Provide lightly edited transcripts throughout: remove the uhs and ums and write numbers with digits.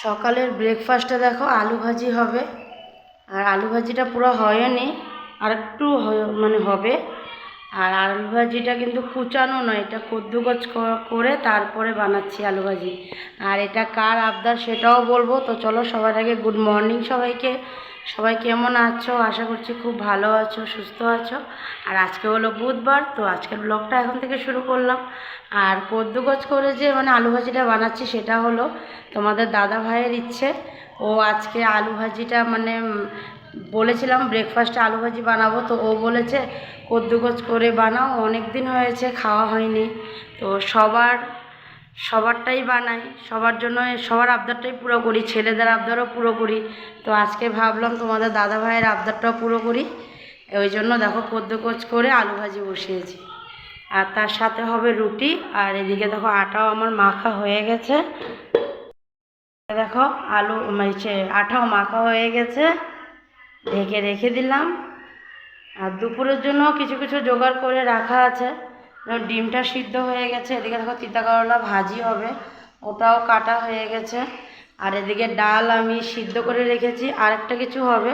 সকালের ব্রেকফাস্টে দেখো আলু ভাজি হবে। আর আলু ভাজিটা পুরো হয়নি, আর একটু মানে হবে। আর আলু ভাজিটা কিন্তু কুচানো নয়, এটা কদ্দুকচ করে তারপরে বানাচ্ছি আলু ভাজি। আর এটা কার আবদার সেটাও বলবো। তো চলো, সবার আগে গুড মর্নিং সবাইকে। সবাই কেমন আছো? আশা করছি খুব ভালো আছো, সুস্থ আছো। আর আজকে হলো বুধবার, তো আজকের ব্লগটা এখন থেকে শুরু করলাম। আর কদ্দুকচ করে যে মানে আলু ভাজিটা বানাচ্ছি সেটা হলো তোমাদের দাদা ভাইয়ের ইচ্ছে। ও আজকে আলু ভাজিটা মানে বলেছিলাম ব্রেকফাস্টে আলু ভাজি বানাবো, তো ও বলেছে কদ্দুকচ করে বানাও, অনেক দিন হয়েছে খাওয়া হয়নি। তো সবারটাই বানাই, সবার জন্য সবার আবদারটাই পুরো করি, ছেলেদের আবদারও পুরো করি। তো আজকে ভাবলাম তোমাদের দাদা ভাইয়ের আবদারটাও পুরো করি। ওই জন্য দেখো কদ্দুকচ করে আলু ভাজি বসিয়েছি। আর তার সাথে হবে রুটি। আর এদিকে দেখো আটাও আমার মাখা হয়ে গেছে। দেখো আলু আটাও মাখা হয়ে গেছে, ঢেকে রেখে দিলাম। আর দুপুরের জন্য কিছু কিছু জোগাড় করে রাখা আছে। ডিমটা সিদ্ধ হয়ে গেছে, এদিকে দেখো তিতা করলা ভাজি হবে, ওটাও কাটা হয়ে গেছে। আর এদিকে ডাল আমি সিদ্ধ করে রেখেছি, আরেকটা কিছু হবে,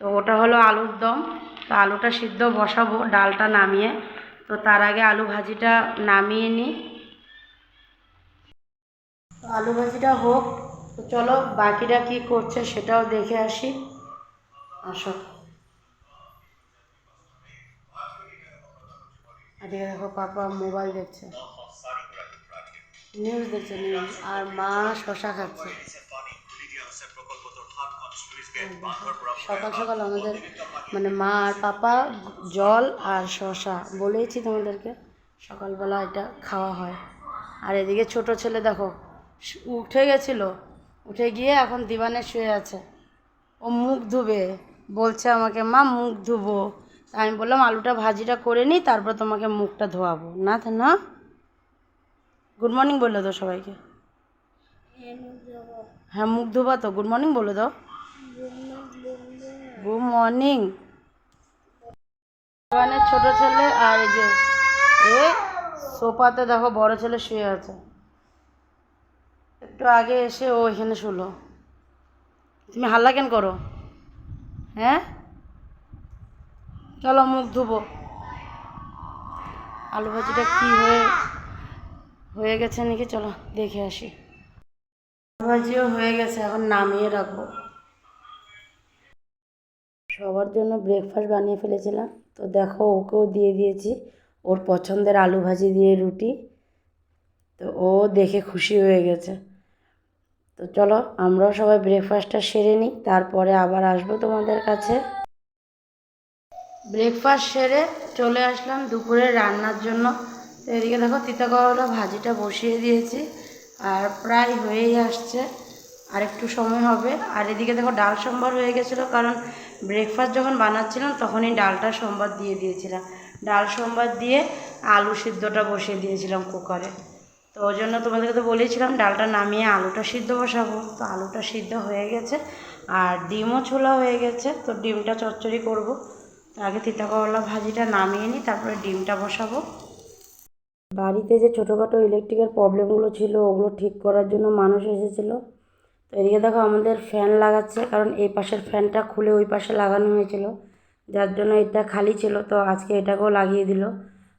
তো ওটা হলো আলুর দম। তো আলুটা সিদ্ধ বসাবো ডালটা নামিয়ে। তো তার আগে আলু ভাজিটা নামিয়ে নিই। তো আলু ভাজিটা হোক, তো চলো বাকিটা কি করছে সেটাও দেখে আসি। আসো। আর দেখো পাপা মোবাইল দেখছে, নিউজ দেখছে নিউজ। আর মা শশা খাচ্ছে। সকাল সকাল আমাদের মানে মা আর পাপা জল আর শশা বলেইছি তোমাদেরকে, সকালবেলা এটা খাওয়া হয়। আর এদিকে ছোট ছেলে দেখো উঠে গেছিলো, উঠে গিয়ে এখন দিবানে শুয়ে আছে। ও মুখ ধুবে, বলছে আমাকে মা মুখ ধুবো। আমি বললাম আলুটা ভাজিটা করে নিই, তারপর তোমাকে মুখটা ধোয়াবো। না না, গুড মর্নিং বলে দাও সবাইকে। হ্যাঁ মুখ ধোবা তো, গুড মর্নিং বলে দাও। Good morning. মানে ছোট ছেলে আর এই যে এ সোফাতে দেখো বড় ছেলে শুয়ে আছে। একটু আগে এসে ও এখানে শুলো। তুমি হাল্লা কেন করো? হ্যাঁ চলো মুখ ধুবো। আলু ভাজিটা কী হয়ে গেছে নাকি, চলো দেখে আসি। আলু ভাজিও হয়ে গেছে, এখন নামিয়ে রাখবো। সবার জন্য ব্রেকফাস্ট বানিয়ে ফেলেছিলাম, তো দেখো ওকেও দিয়ে দিয়েছি ওর পছন্দের আলু ভাজি দিয়ে রুটি। তো ও দেখে খুশি হয়ে গেছে। তো চলো আমরাও সবাই ব্রেকফাস্টটা সেরে নিই, তারপরে আবার আসবো তোমাদের কাছে। ব্রেকফাস্ট সেরে চলে আসলাম দুপুরের রান্নার জন্য। তো এদিকে দেখো তিতা করলা ভাজিটা বসিয়ে দিয়েছি, আর প্রায় হয়েই আসছে, আর একটু সময় হবে। আর এদিকে দেখো ডাল সম্বার হয়ে গেছিলো, কারণ ব্রেকফাস্ট যখন বানাচ্ছিলাম তখনই ডালটা সম্বার দিয়ে দিয়েছিলাম। ডাল সম্বার দিয়ে আলু সিদ্ধটা বসিয়ে দিয়েছিলাম কুকারে। তো ওই জন্য তোমাদেরকে তো বলেছিলাম ডালটা নামিয়ে আলুটা সিদ্ধ বসাবো। তো আলুটা সিদ্ধ হয়ে গেছে, আর ডিমও ছোলা হয়ে গেছে। তো ডিমটা চচ্চড়ি করবো। আগে তিতা করলা ভাজিটা নামিয়ে নিই, তারপরে ডিমটা বসাবো। বাড়িতে যে ছোটোখাটো ইলেকট্রিকের প্রবলেমগুলো ছিল ওগুলো ঠিক করার জন্য মানুষ এসেছিলো। তো এদিকে দেখো আমাদের ফ্যান লাগাচ্ছে, কারণ এই পাশের ফ্যানটা খুলে ওই পাশে লাগানো হয়েছিল, যার জন্য এটা খালি ছিল। তো আজকে এটাকেও লাগিয়ে দিল।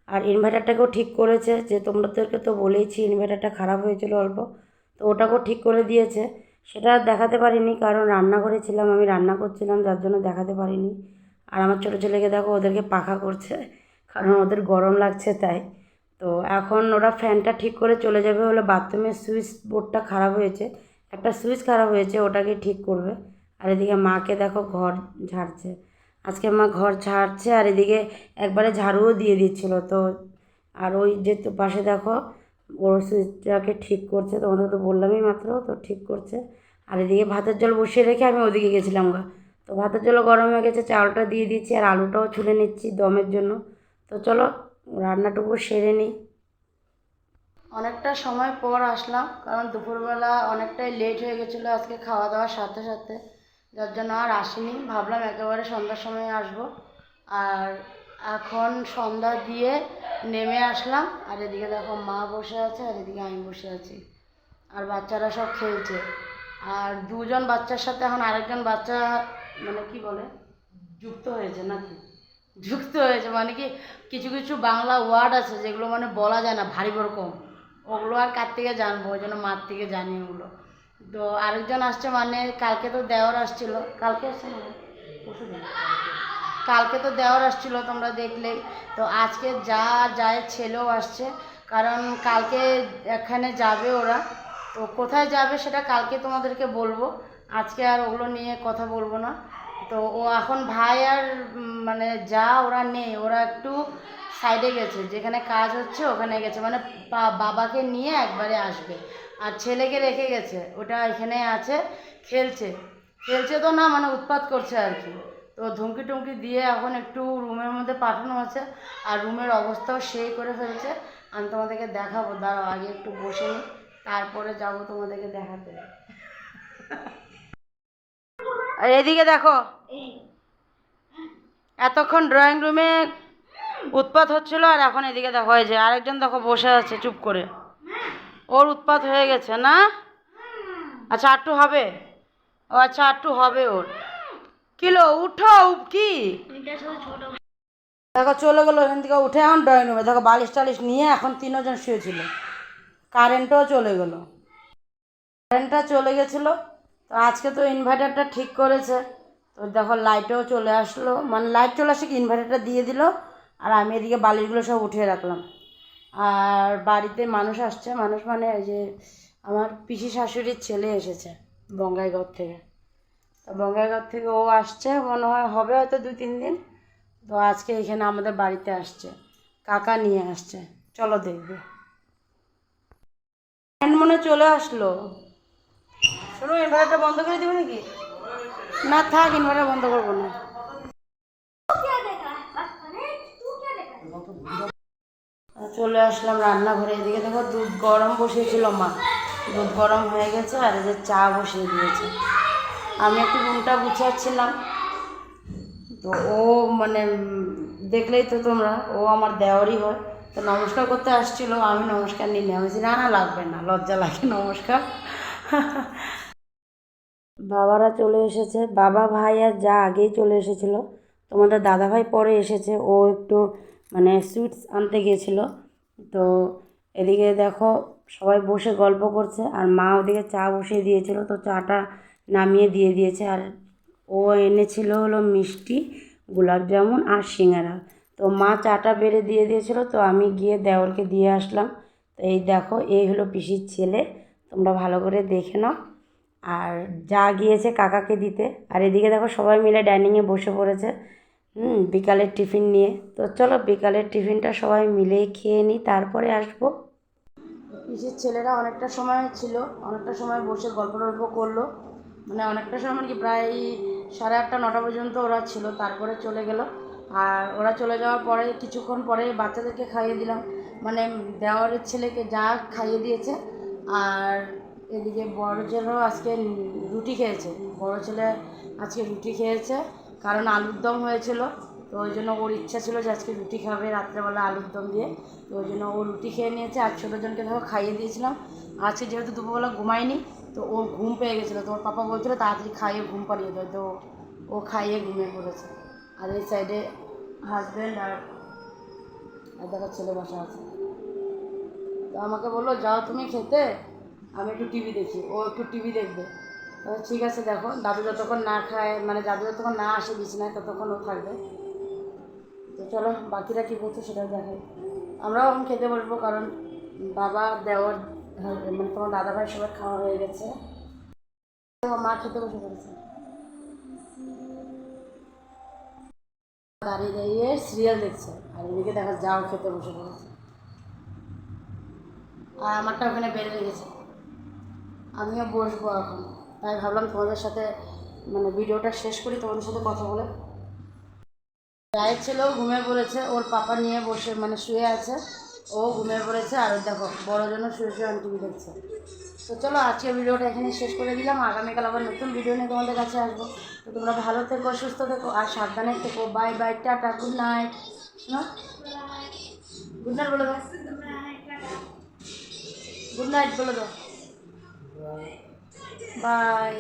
আর ইনভার্টারটাকেও ঠিক করেছে, যে তোমাদেরকে তো বলেইছি ইনভার্টারটা খারাপ হয়েছিল অল্প, তো ওটাকেও ঠিক করে দিয়েছে। সেটা দেখাতে পারিনি, কারণ রান্নাঘরে ছিলাম, আমি রান্না করছিলাম, যার জন্য দেখাতে পারিনি। আর আমার ছোটো ছেলেকে দেখো ওদেরকে পাখা করছে, কারণ ওদের গরম লাগছে তাই। তো এখন ওরা ফ্যানটা ঠিক করে চলে যাবে, হলো বাথরুমের সুইচ বোর্ডটা খারাপ হয়েছে, একটা সুইচ খারাপ হয়েছে, ওটাকে ঠিক করবে। আর এদিকে মাকে দেখো ঘর ঝাড়ছে, আজকে মা ঘর ঝাড়ছে। আর এদিকে একবারে ঝাড়ুও দিয়ে দিচ্ছিলো। তো আর ওই যে তো পাশে দেখো ওর সুইচটাকে ঠিক করছে, তোমাদের তো বললামই মাত্র, তো ঠিক করছে। আর এদিকে ভাতের জল বসিয়ে রেখে আমি ওদিকে গেছিলাম গা। তো ভাতের জলও গরম হয়ে গেছে, চাউলটা দিয়ে দিচ্ছি, আর আলুটাও ছুলে নিচ্ছি দমের জন্য। তো চলো রান্নাটুকু সেরে নিই। অনেকটা সময় পর আসলাম, কারণ দুপুরবেলা অনেকটাই লেট হয়ে গেছিলো আজকে খাওয়া দাওয়ার সাথে সাথে, যার জন্য আর আসিনি। ভাবলাম একেবারে সন্ধ্যার সময় আসবো। আর এখন সন্ধ্যা দিয়ে নেমে আসলাম। আর এদিকে দেখো মা বসে আছে, আর এদিকে আমি বসে আছি, আর বাচ্চারা সব খেলছে। আর দুজন বাচ্চার সাথে এখন আরেকজন বাচ্চা মানে কি বলে যুক্ত হয়েছে নাকি, যুক্ত হয়েছে মানে কি কিছু কিছু বাংলা ওয়ার্ড আছে যেগুলো মানে বলা যায় না, ভারী ভরকম, ওগুলো আর কার থেকে জানবো, ওই জন্য মার থেকে জানি ওগুলো। তো আরেকজন আসছে মানে কালকে তো দেওর আসছিল, কালকে আসছে না পরশুদিন, কালকে তো দেওর আসছিল তোমরা দেখলেই। তো আজকে যায় ছেলেও আসছে, কারণ কালকে এখানে যাবে ওরা, তো কোথায় যাবে সেটা কালকে তোমাদেরকে বলবো, আজকে আর ওগুলো নিয়ে কথা বলবো না। তো ও এখন ভাই আর মানে যা ওরা নেই, ওরা একটু সাইডে গেছে, যেখানে কাজ হচ্ছে ওখানে গেছে, মানে বাবাকে নিয়ে একবারে আসবে। আর ছেলেকে রেখে গেছে, ওটা এখানে আছে, খেলছে, খেলছে তো না মানে উৎপাত করছে আর কি। তো ধমকি টমকি দিয়ে এখন একটু রুমের মধ্যে পাঠানো হচ্ছে, আর রুমের অবস্থাও সেই করে ফেলছে। আমি তোমাদেরকে দেখাবো, দাঁড়াও আগে একটু বসে নিই, তারপরে যাব তোমাদেরকে দেখাতে। আর এদিকে দেখো, এতক্ষণ ড্রয়িং রুমে উৎপাত হচ্ছিল, আর এখন এদিকে দেখো এই যে আরেকজন দেখো বসে আছে চুপ করে, ওর উৎপাত হয়ে গেছে না। আচ্ছা আটটু হবে, ও আচ্ছা আটটু হবে ওর, কিলো উঠো কি দেখো চলে গেলো এখান থেকে উঠে, এখন ড্রয়িং রুমে দেখো বালিশ টালিশ নিয়ে এখন তিনজন শুয়েছিল, কারেন্টও চলে গেলো, কারেন্টটা চলে গেছিলো। তো আজকে তো ইনভার্টারটা ঠিক করেছে, তো দেখো লাইটও চলে আসলো, মানে লাইট চলে আসে কি ইনভার্টারটা দিয়ে দিল, আর আমি এদিকে বালিশগুলো সব উঠিয়ে রাখলাম। আর বাড়িতে মানুষ আসছে, মানুষ মানে ওই যে আমার পিসি শাশুড়ির ছেলে এসেছে বঙ্গাইগাঁও থেকে, তো বঙ্গাইগাঁও থেকে ও আসছে, মনে হয় হবে হয়তো 2-3 দিন। তো আজকে এখানে আমাদের বাড়িতে আসছে, কাকা নিয়ে আসছে, চলো দেখবে। মনে চলে আসলো, শোনো ইনভার্টারটা বন্ধ করে দেবে নাকি? না থাক, ইনভার্টার বন্ধ করবো না। চলে আসলাম রান্নাঘরে, এদিকে দেখো দুধ গরম বসিয়েছিল মা, দুধ গরম হয়ে গেছে, আর এই যে চা বসিয়ে দিয়েছে। আমি একটু রুমটা গুছাচ্ছিলাম, তো ও মানে দেখলেই তো তোমরা, ও আমার দেওয়ারই হয়, তো নমস্কার করতে আসছিল, আমি নমস্কার নিই, আমি বলছি না না লাগবে না, লজ্জা লাগে নমস্কার। বাবারা চলে এসেছে, বাবা ভাই আর যা আগেই চলে এসেছিলো, তোমাদের দাদা ভাই পরে এসেছে, ও একটু মানে সুইটস আনতে গিয়েছিলো। তো এদিকে দেখো সবাই বসে গল্প করছে, আর মা ওদিকে চা বসিয়ে দিয়েছিল, তো চাটা নামিয়ে দিয়ে দিয়েছে। আর ও এনেছিল হলো মিষ্টি, গোলাপ জামুন আর সিঙ্গারা, তো মা চাটা বেড়ে দিয়ে দিয়েছিল, তো আমি গিয়ে দেওরকে দিয়ে আসলাম। তো এই দেখো এই হলো পিসির ছেলে, তোমরা ভালো করে দেখে নাও। আর যা গিয়েছে কাকাকে দিতে, আর এদিকে দেখো সবাই মিলে ডাইনিংয়ে বসে পড়েছে বিকালের টিফিন নিয়ে। তো চলো বিকালের টিফিনটা সবাই মিলেই খেয়ে নিই, তারপরে আসবো। পিসির ছেলেরা অনেকটা সময় ছিল, অনেকটা সময় বসে গল্প টল্প করলো, মানে অনেকটা সময় মানে কি প্রায় 8:30-9টা পর্যন্ত ওরা ছিল, তারপরে চলে গেল। আর ওরা চলে যাওয়ার পরে কিছুক্ষণ পরে বাচ্চাদেরকে খাইয়ে দিলাম, মানে দেওয়ারের ছেলেকে যা খাইয়ে দিয়েছে। আর এদিকে বড় ছেলেও আজকে রুটি খেয়েছে, বড় ছেলে আজকে রুটি খেয়েছে, কারণ আলুর দম হয়েছিল, তো ওই জন্য ওর ইচ্ছা ছিল যে আজকে রুটি খাবে রাত্রেবেলা আলুর দম দিয়ে, তো ওই জন্য ও রুটি খেয়ে নিয়েছে। আর ছোটোজনকে ধরো খাইয়ে দিয়েছিলাম, আজকে যেহেতু দুপুরবেলা ঘুমায়নি, তো ওর ঘুম পেয়ে গেছিলো, তো ওর পাপা বলছিলো তাড়াতাড়ি খাইয়ে ঘুম পাড়িয়ে দেয়, তো ও খাইয়ে ঘুমিয়ে পড়েছে। আর এই সাইডে হাজব্যান্ড আর দেখো ছেলে বসা আছে, তো আমাকে বললো যাও তুমি খেতে, আমি একটু টিভি দেখি, ও একটু টিভি দেখবে। ঠিক আছে, দেখো দাদু যতক্ষণ না খায়, মানে দাদু যতক্ষণ না আসে বিছানায় ততক্ষণ ও থাকবে। তো চলো বাকিরা কী করছে সেটা দেখাই। আমরাও এখন খেতে বসবো, কারণ বাবা দেওয়ার মানে তোমার দাদা ভাই সবার খাওয়া হয়ে গেছে, মা খেতে বসে পড়েছে, দাঁড়িয়ে দাঁড়িয়ে সিরিয়াল দেখছে, আর এদিকে দেখা যাও খেতে বসে পড়েছে, আর আমারটা ওখানে বেড়ে লেগেছে, আমিও বসবো এখন। তাই ভাবলাম তোমাদের সাথে মানে ভিডিওটা শেষ করি, তোমাদের সাথে কথা বলে। রায়ের ছেলেও ঘুমিয়ে পড়েছে, ওর পাপা নিয়ে বসে মানে শুয়ে আছে, ও ঘুমিয়ে পড়েছে। আর দেখো বড় জন্য শুয়ে শুয়ে টিভি দেখছে। তো চলো আজকে ভিডিওটা এখানে শেষ করে দিলাম, আগামীকাল আবার নতুন ভিডিও নিয়ে তোমাদের কাছে আসবো। তো তোমরা ভালো থেকো, সুস্থ থেকো, আর সাবধানে থেকো। Bye bye, tata, good night. শোনো, গুড নাইট বলে দাও, গুড নাইট বলে দাও। বাই।